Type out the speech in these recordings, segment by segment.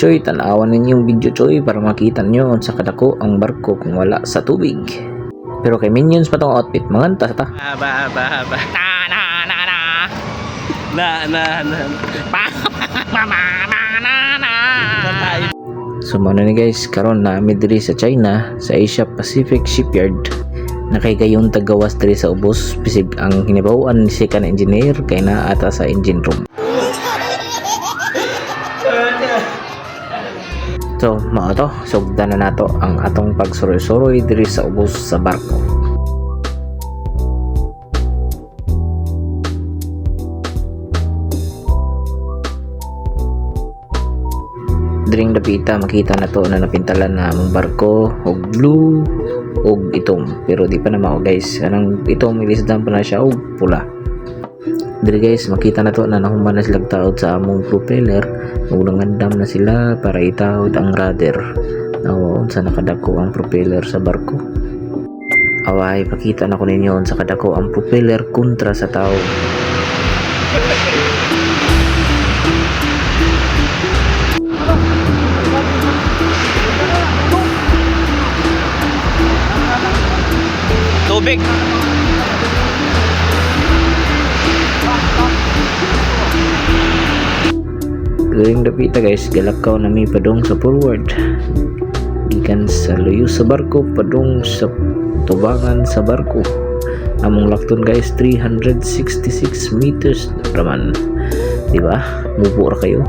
Choy, tanawan ninyo yung video choy para makita nyo sa kadako ang barko kung wala sa tubig. Pero kay minions pa tong outfit, manganta ta. Ba. Na. So muna ni guys, karon na mi diri sa China, sa Asia Pacific Shipyard. Nakay gayong tagawas diri sa ubos, bisig ang hinibawan ni second engineer kay naa ata sa engine room. So, mao to, sugdan na nato ang atong pagsuroy-suroy diri sa ubos sa barko. Diring dapita makita na to na napintalan na among barko og blue og itom, pero di pa na mao guys, anang itom ilisdan pa na siya og pula. Diri guys makita na to na nahuman na silang taod sa among propeller ug nangandam na sila para itawod ang rudder. Nawon sa nakadako ang propeller sa barko. Away pakita na ko ninyo sa kadako ang propeller kontra sa tao. Tubig. Galing dapita guys, galakaw na mi padung sa forward. Gikan sa luyo sa barko padung sa tubangan sa barko. Among lakton guys 366 meters raman. Di ba? Mubo ra kayo.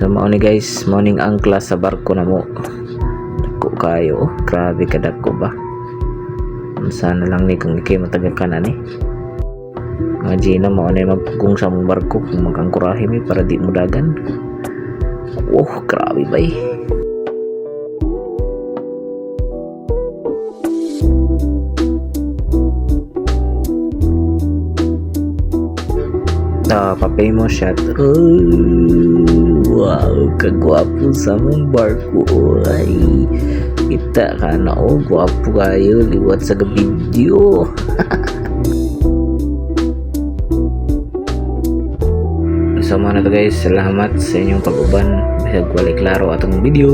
So mao ni guys, morning angkla sa barko na mo. Dako kayo, grabe ka dako ba? Sana lang ni kung ikay matagal ka na ni. Mga Gina mao na magpugong sa mong barko kung magangkurahe mi para di mo dagan. Oh, grabe ba eh. Pa-famous shot. Wow, kagwapo sa mong barko. Ay, kita ka na gwapo kayo. Liwat sa video. So mga na to guys, salamat sa inyong pag-uban. Bisag wala klaro atong video.